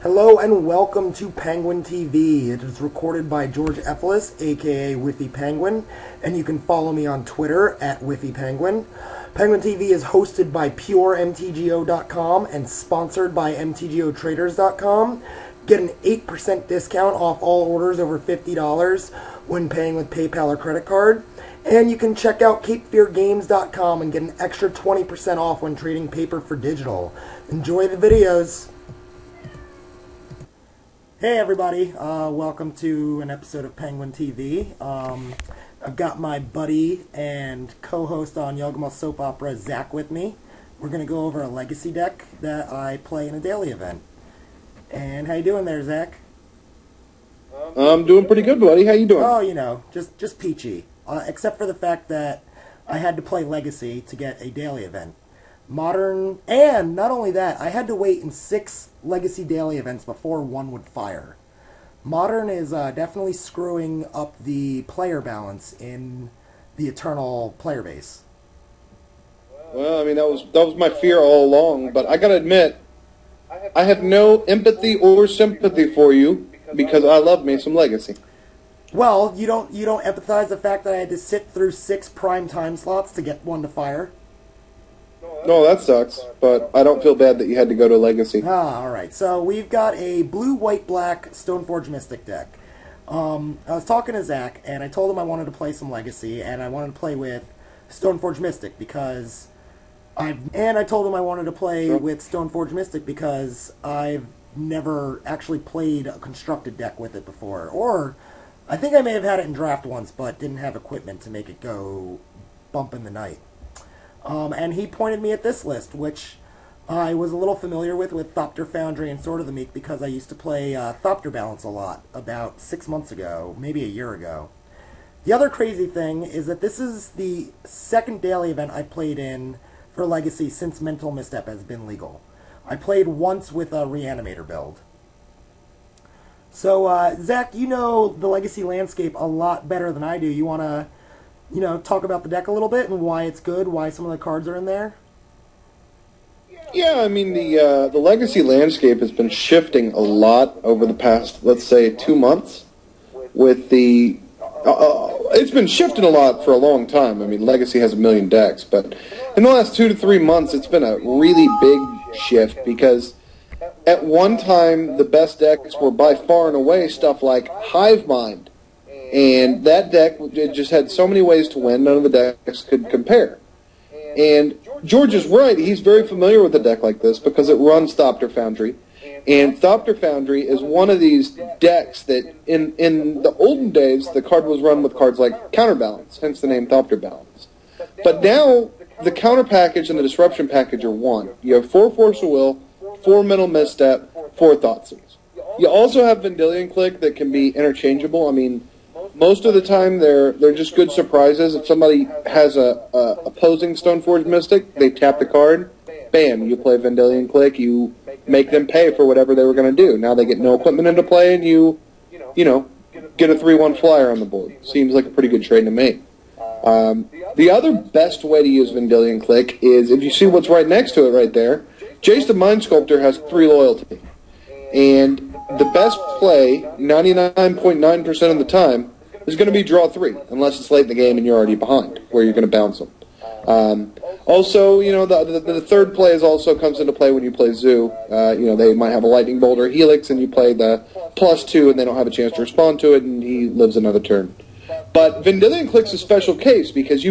Hello and welcome to Penguin TV. It is recorded by George Efelis, aka Whiffy Penguin, and you can follow me on Twitter at Whiffy Penguin. Penguin TV is hosted by PureMTGO.com and sponsored by MTGOTraders.com. Get an 8% discount off all orders over $50 when paying with PayPal or credit card. And you can check out CapeFearGames.com and get an extra 20% off when trading paper for digital. Enjoy the videos. Hey everybody, welcome to an episode of Penguin TV. I've got my buddy and co-host on Yogama Soap Opera, Zach, with me. We're going to go over a legacy deck that I play in a daily event. And how you doing there, Zach? I'm doing pretty good, buddy. How you doing? Oh, you know, just peachy. Except for the fact that I had to play Legacy to get a daily event. Modern, and not only that, I had to wait in 6 Legacy daily events before one would fire. Modern is definitely screwing up the player balance in the Eternal player base. Well, I mean, that was my fear all along, but I gotta admit, I have no empathy or sympathy for you because I love me some Legacy. Well, you don't empathize the fact that I had to sit through 6 prime time slots to get one to fire? No, that sucks, but I don't feel bad that you had to go to Legacy. Alright. So we've got a blue, white, black Stoneforge Mystic deck. I was talking to Zach, and I told him I wanted to play some Legacy, and I wanted to play with Stoneforge Mystic because I told him I wanted to play with Stoneforge Mystic because I've never actually played a constructed deck with it before. Or, I think I may have had it in draft once, but didn't have equipment to make it go bump in the night. And he pointed me at this list, which I was a little familiar with Thopter, Foundry, and Sword of the Meek because I used to play Thopter Balance a lot about 6 months ago, maybe a year ago. The other crazy thing is that this is the second daily event I played in for Legacy since Mental Misstep has been legal. I played once with a Reanimator build. So, Zach, you know the Legacy landscape a lot better than I do. You want to talk about the deck a little bit and why it's good, why some of the cards are in there? Yeah, I mean, the Legacy landscape has been shifting a lot over the past, let's say, 2 months. With the... it's been shifting a lot for a long time. I mean, Legacy has 1 million decks, but in the last 2 to 3 months, it's been a really big shift because at one time, the best decks were by far and away stuff like Hive Mind. And that deck just had so many ways to win, none of the decks could compare. And George is right, he's very familiar with a deck like this because it runs Thopter Foundry. And Thopter Foundry is one of these decks that, in the olden days, the card was run with cards like Counterbalance, hence the name Thopter Balance. But now, the Counter Package and the Disruption Package are one. You have 4 Force of Will, 4 Mental Misstep, 4 Thoughtseize. You also have Vendilion Click that can be interchangeable. I mean, most of the time, they're just good surprises. If somebody has a opposing Stoneforge Mystic, they tap the card, bam, you play Vendilion Click, you make them pay for whatever they were going to do. Now they get no equipment into play, and you get a 3-1 flyer on the board. Seems like a pretty good trade to me. The other best way to use Vendilion Click is, if you see what's right next to it right there, Jace the Mind Sculptor has 3 loyalty. And the best play, 99.9% of the time, is going to be draw 3, unless it's late in the game and you're already behind, where you're going to bounce them. Also, the third play also comes into play when you play Zoo. They might have a Lightning Bolt or Helix, and you play the +2, and they don't have a chance to respond to it, and he lives another turn. But Vendilion Click's a special case, because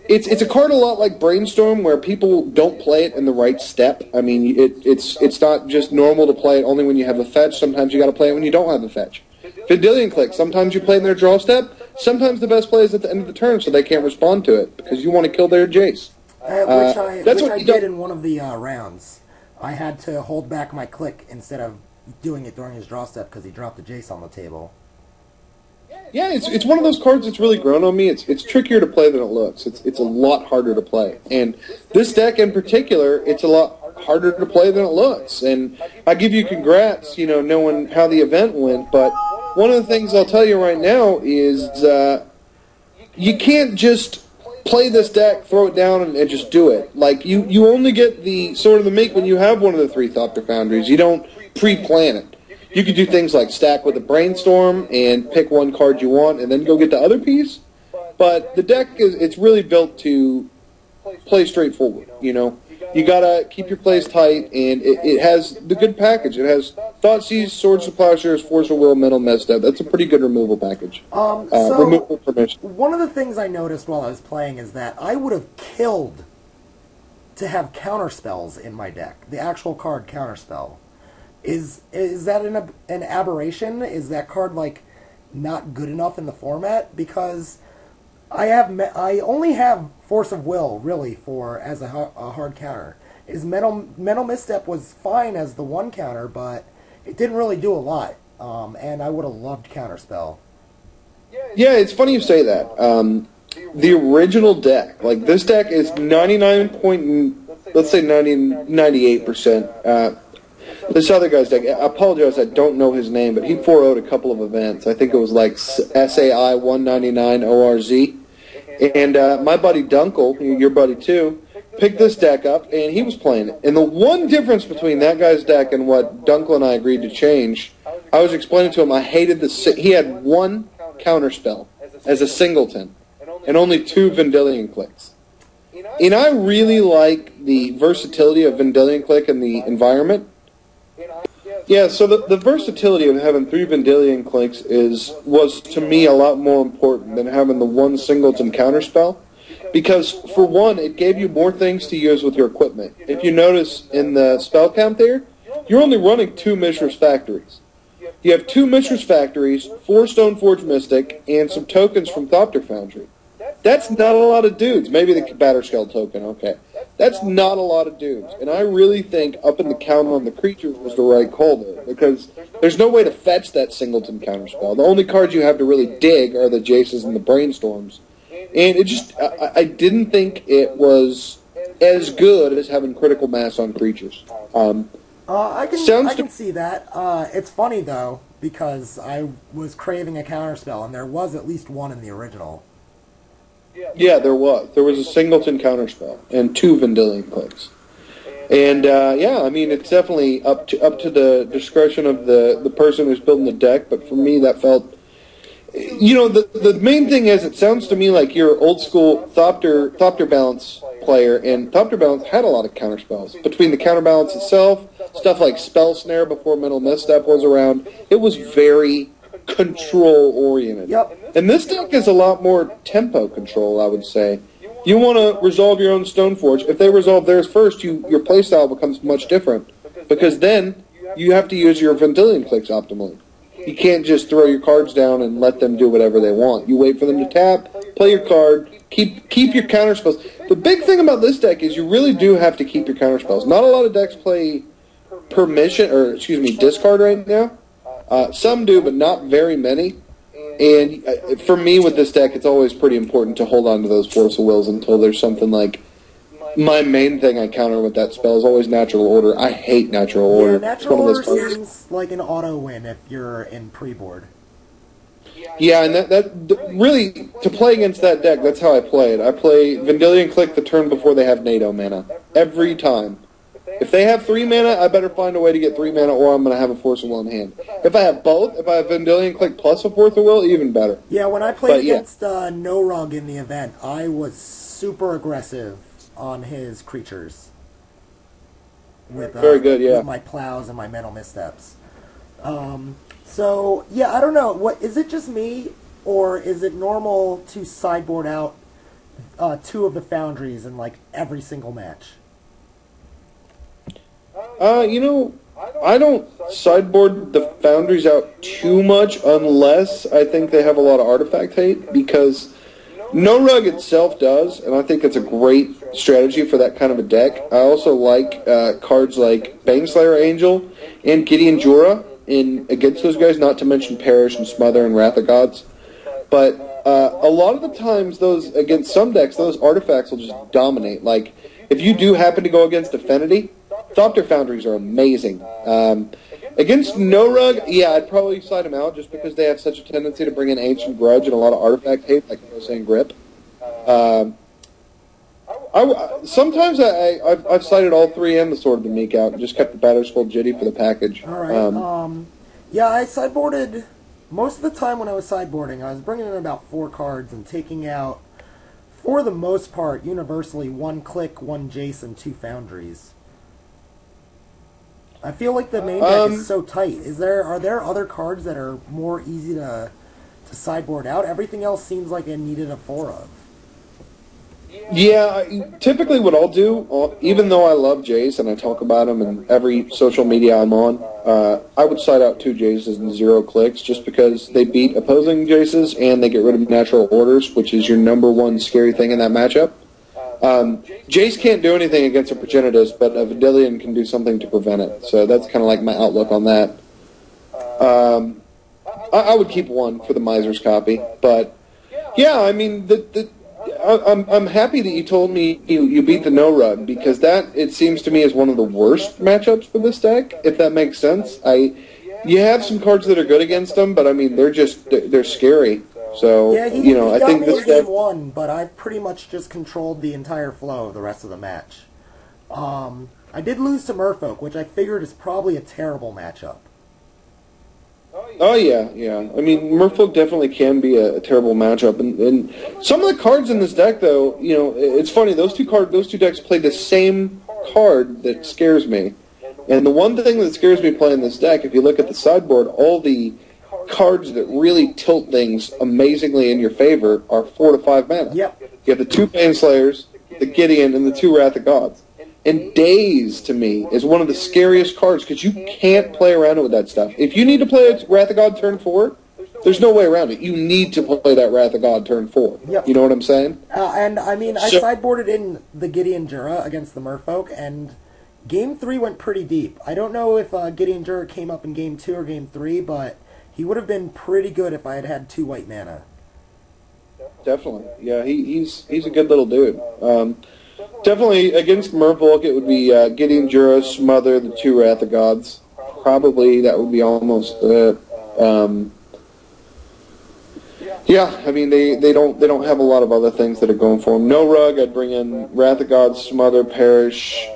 it's a card a lot like Brainstorm, where people don't play it in the right step. I mean, it's not just normal to play it only when you have a fetch. Sometimes you got to play it when you don't have a fetch. Vendilion Click, sometimes you play in their draw step. Sometimes the best play is at the end of the turn, so they can't respond to it because you want to kill their Jace. Which I did in one of the rounds. I had to hold back my click instead of doing it during his draw step because he dropped the Jace on the table. Yeah, it's one of those cards that's really grown on me. It's trickier to play than it looks. It's a lot harder to play. And this deck in particular, it's a lot harder to play than it looks. And I give you congrats, knowing how the event went. But one of the things I'll tell you right now is you can't just play this deck, throw it down, and just do it. Like, you only get the sort of the make when you have one of the 3 Thopter Foundries. You don't pre-plan it. You could do things like stack with a Brainstorm and pick one card you want and then go get the other piece. But the deck, it's really built to play straightforward, you know. You gotta keep your plays tight, and it has the good package. It has Thoughtseize, Swords to Plowshares, Force of Will, Mental Misstep. That's a pretty good removal package. Removal permission. One of the things I noticed while I was playing is that I would have killed to have counterspells in my deck. The actual card Counterspell. Is that an aberration? Is that card, like, not good enough in the format? Because I only have Force of Will, really, as a hard counter. Mental Misstep was fine as the 1 counter, but it didn't really do a lot. And I would have loved Counterspell. Yeah, it's funny you say that. The original deck, like, this deck is 98%. This other guy's deck, I apologize, I don't know his name, but he 4-0'd a couple of events. I think it was like SAI 199 ORZ. And my buddy Dunkel, your buddy too, picked this deck up, and he was playing it. And the one difference between that guy's deck and what Dunkel and I agreed to change, I was explaining to him I hated he had 1 counterspell as a singleton, and only 2 Vendilion Clicks. And I really like the versatility of Vendilion Click in the environment. Yeah, so the versatility of having 3 Vendilion Clicks was to me a lot more important than having the 1 singleton counterspell, because for one, it gave you more things to use with your equipment. If you notice in the spell count there, you're only running 2 Mishra's Factories. You have 2 Mishra's Factories, 4 Stoneforge Mystic, and some tokens from Thopter Foundry. That's not a lot of dudes. Maybe the Batterskull token, okay. That's not a lot of dudes. And I really think upping the count on the creatures was the right call there, because there's no way to fetch that singleton counterspell. The only cards you have to really dig are the Jaces and the Brainstorms. And it just, I didn't think it was as good as having critical mass on creatures. I can see that. It's funny, though, because I was craving a counterspell, and there was at least 1 in the original. Yeah, there was. There was a singleton counterspell and 2 Vendilion Clicks. And, yeah, I mean, it's definitely up to the discretion of the person who's building the deck, but for me that felt... You know, the main thing is, it sounds to me like you're old school Thopter Balance player, and Thopter Balance had a lot of counterspells. Between the counterbalance itself, stuff like Spell Snare before Mental Misstep was around, it was very control-oriented. Yep. And this deck is a lot more tempo control, I would say. You want to resolve your own Stoneforge. If they resolve theirs first, your playstyle becomes much different, because then you have to use your Vendilion Clicks optimally. You can't just throw your cards down and let them do whatever they want. You wait for them to tap, play your card, keep your counterspells. The big thing about this deck is you really do have to keep your counterspells. Not a lot of decks play discard right now. Some do, but not very many. And for me with this deck, it's always pretty important to hold on to those Force of Wills until there's something like... My main thing I counter with that spell is always Natural Order. I hate Natural Order. Yeah, Natural Order seems like an auto-win if you're in pre-board. Yeah, and that really, to play against that deck, that's how I play it. I play Vendilion Click the turn before they have NATO mana. Every time. If they have 3 mana, I better find a way to get 3 mana, or I'm going to have a Force of Will in hand. If I have both, if I have Vendilion Click plus a Force of Will, even better. Yeah, when I played against No Rug in the event, I was super aggressive on his creatures with very good, yeah. with my plows and my Mental Missteps. So yeah, I don't know. What is it? Just me, or is it normal to sideboard out 2 of the Foundries in like every single match? You know, I don't sideboard the Foundries out too much unless I think they have a lot of artifact hate, because No Rug itself does, and I think it's a great strategy for that kind of a deck. I also like cards like Baneslayer Angel and Gideon Jura against those guys, not to mention Perish and Smother and Wrath of Gods. But a lot of the times, against some decks, those artifacts will just dominate. Like, if you do happen to go against Affinity, Thopter Foundries are amazing. Against No Rug, yeah, I'd probably side them out just because they have such a tendency to bring in Ancient Grudge and a lot of artifact hate, like I was saying, Grip. Sometimes I've cited all three and the Sword of the Meek out and just kept the Batterskull Jitty for the package. All right. Yeah, I sideboarded most of the time when I was sideboarding. I was bringing in about 4 cards and taking out, for the most part, universally 1 Click, 1 Jace, and 2 Foundries. I feel like the main deck is so tight. Are there other cards that are more easy to sideboard out? Everything else seems like it needed a 4 of. Yeah, typically what I'll do, even though I love Jace and I talk about him in every social media I'm on, I would side out 2 Jaces and 0 clicks just because they beat opposing Jaces and they get rid of natural orders, which is your number one scary thing in that matchup. Jace can't do anything against a Progenitus, but a Vidillion can do something to prevent it. So that's kind of like my outlook on that. I would keep 1 for the Miser's copy, but yeah, I mean, I'm happy that you told me you beat the No Rug, because that, it seems to me, is one of the worst matchups for this deck, if that makes sense. You have some cards that are good against them, but I mean, they're scary. So, yeah, he I got think me this in game deck... 1, but I pretty much just controlled the entire flow of the rest of the match. I did lose to Merfolk, which I figured is probably a terrible matchup. Oh, yeah. I mean, Merfolk definitely can be a terrible matchup. And some of the cards in this deck, though, it's funny, those two decks play the same card that scares me. And the one thing that scares me playing this deck, if you look at the sideboard, all the cards that really tilt things amazingly in your favor are 4 to 5 mana. Yep. You have the 2 Baneslayers, the Gideon, and the 2 Wrath of Gods. And Daze, to me, is one of the scariest cards because you can't play around it with that stuff. If you need to play a Wrath of God turn 4, there's no way around it. You need to play that Wrath of God turn 4. Yep. You know what I'm saying? And, I mean, I sideboarded in the Gideon Jura against the Merfolk, and Game 3 went pretty deep. I don't know if Gideon Jura came up in Game 2 or Game 3, but he would have been pretty good if I had had 2 white mana. Definitely. Yeah, he's a good little dude. Definitely, against Merfolk, it would be Gideon Jura, Smother, the 2 Wrath of Gods. Probably that would be almost it. Yeah, I mean, they don't have a lot of other things that are going for them. No Rug, I'd bring in Wrath of Gods, Smother, Perish,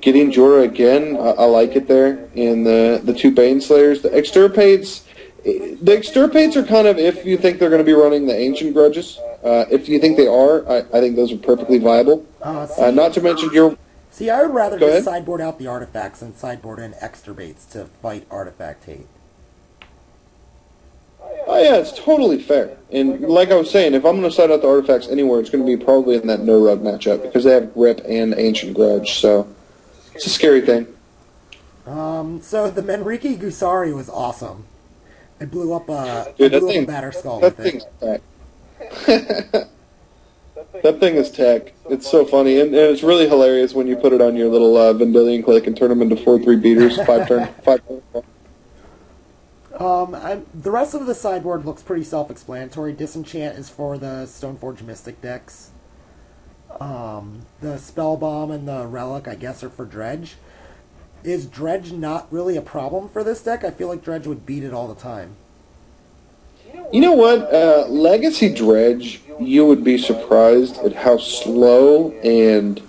Gideon Jura again. I like it there. And the 2 Baneslayers. The Extirpates are kind of if you think they're going to be running the Ancient Grudges. If you think they are, I think those are perfectly viable. Not to mention your... See, I would rather just sideboard out the artifacts than sideboard in Extirpates to fight artifact hate. Oh, yeah, it's totally fair. And like I was saying, if I'm going to side out the artifacts anywhere, it's going to be probably in that no-rug matchup because they have Grip and Ancient Grudge, so it's a scary thing. So the Menriki Gusari was awesome. I blew up a Batterskull with it. That thing is tech. It's so funny, and it's really hilarious when you put it on your little Vendilion click and turn them into 4/3 beaters, 5 turn. The rest of the sideboard looks pretty self-explanatory. Disenchant is for the Stoneforge Mystic decks. The Spell Bomb and the Relic, I guess, are for Dredge. Is Dredge not really a problem for this deck? I feel like Dredge would beat it all the time. You know what? Legacy Dredge, you would be surprised at how slow and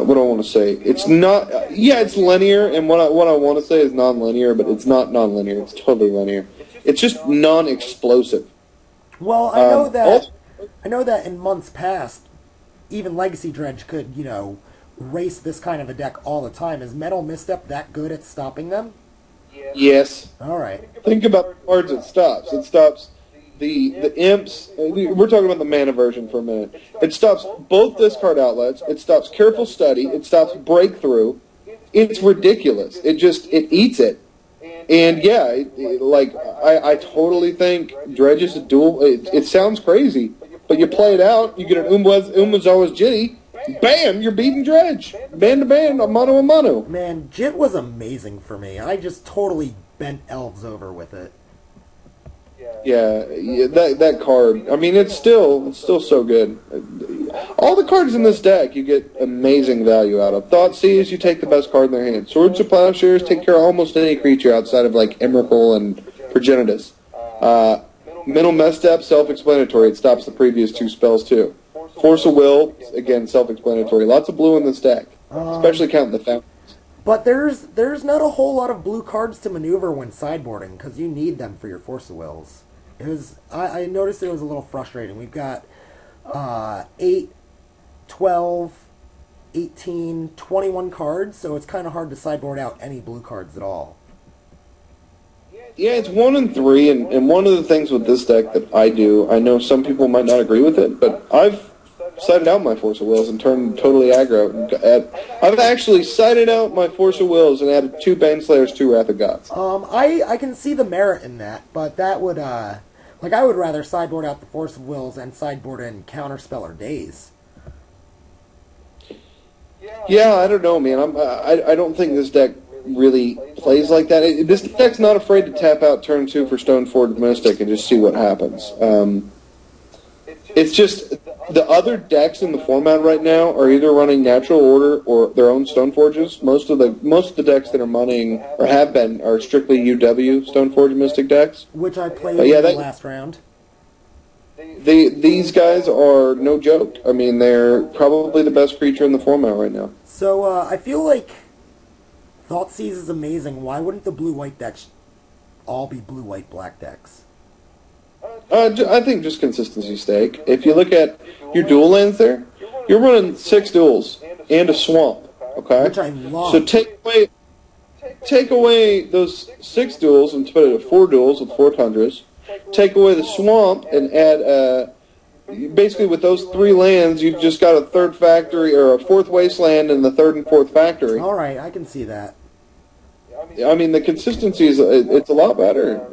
what do I want to say? It's not... yeah, it's linear, and what I want to say is non-linear, but it's not non-linear. It's totally linear. It's just non-explosive. Well, I know that in months past, even Legacy Dredge could, race this kind of a deck all the time. Is Metal Misstep that good at stopping them? Yes. All right. Think about the cards it stops. It stops the Imps. We're talking about the mana version for a minute. It stops both discard outlets. It stops Careful Study. It stops Breakthrough. It's ridiculous. It eats it. And yeah, I totally think Dredge is a dual. It sounds crazy, but you play it out. You get an Umazawa's Jitty. Bam! You're beating Dredge. Band to band, a mano a mano. Man, Jit was amazing for me. I just totally bent elves over with it. Yeah, that card. I mean, it's still so good. All the cards in this deck, you get amazing value out of. Thoughtseize, you take the best card in their hand. Swords of Plowshares take care of almost any creature outside of like Emrakul and Progenitus. Mental Misstep, self-explanatory. It stops the previous 2 spells, too. Force of Will, again, self-explanatory. Lots of blue in this deck, especially counting the fountain. But there's not a whole lot of blue cards to maneuver when sideboarding, because you need them for your Force of Wills. I noticed it was a little frustrating. We've got 8, 12, 18, 21 cards, so it's kind of hard to sideboard out any blue cards at all. Yeah, it's 1 and 3, and one of the things with this deck that I do, I know some people might not agree with it, but I've sided out my Force of Wills and turned totally aggro. I've actually sided out my Force of Wills and added 2 Baneslayers, 2 Wrath of Gods. I can see the merit in that, but that would, I would rather sideboard out the Force of Wills and sideboard in Counterspell or Daze. Yeah, I don't know, man. I don't think this deck really plays like that. This deck's not afraid to tap out turn 2 for Stoneforge Mystic and just see what happens. It's just the other decks in the format right now are either running Natural Order or their own Stoneforges. Most of the decks that are running or have been are strictly UW Stoneforge Mystic decks, which I played in the last round. These guys are no joke. I mean, they're probably the best creature in the format right now. So I feel like Thoughtseize is amazing. Why wouldn't the blue-white decks all be blue-white-black decks? I think just consistency stake. If you look at your dual lands there, you're running 6 duels and a swamp, okay? Which I love. So take away those 6 duels and put it at 4 duels with 4 tundras. Take away the swamp and add, basically with those 3 lands, you've just got a 3rd factory or a 4th wasteland and the 3rd and 4th factory. All right, I can see that. I mean, the consistency it's a lot better.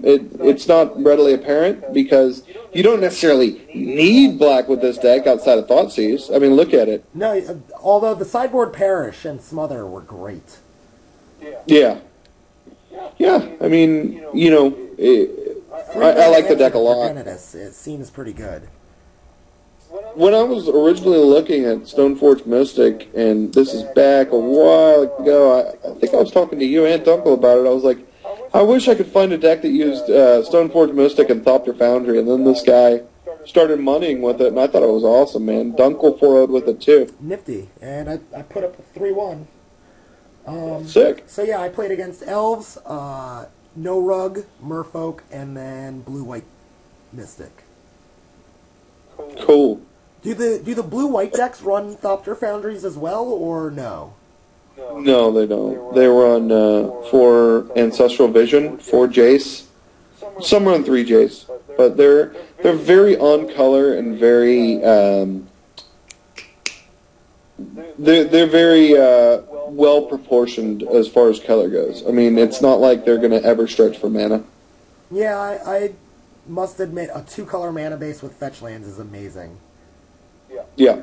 It's not readily apparent because you don't necessarily need black with this deck outside of Thoughtseize. I mean, look at it. No, although the sideboard Perish and Smother were great. Yeah. Yeah, I mean, you know, I like the deck a lot. It seems pretty good. When I was originally looking at Stoneforge Mystic, and this is back a while ago, I think I was talking to you and Dunkel about it. I was like, I wish I could find a deck that used Stoneforge Mystic and Thopter Foundry, and then this guy started moneying with it, and I thought it was awesome, man. Dunkel 4-0'd with it, too. Nifty, and I put up a 3-1. Sick. So yeah, I played against Elves, No Rug, Merfolk, and then Blue-White Mystic. Cool. Do the blue-white decks run Thopter Foundries as well, or no? No, they don't. They run 4 Ancestral Vision, 4 Jace. Some run 3 Jace, but they're very on color and very they're very well proportioned as far as color goes. I mean, it's not like they're going to ever stretch for mana. Yeah, I must admit, a 2-color mana base with fetch lands is amazing. Yeah.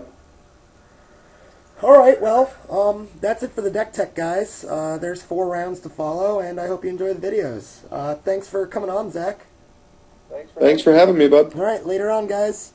Alright, well, that's it for the Deck Tech, guys. There's 4 rounds to follow, and I hope you enjoy the videos. Thanks for coming on, Zach. Thanks for having me, bud. Alright, later on, guys.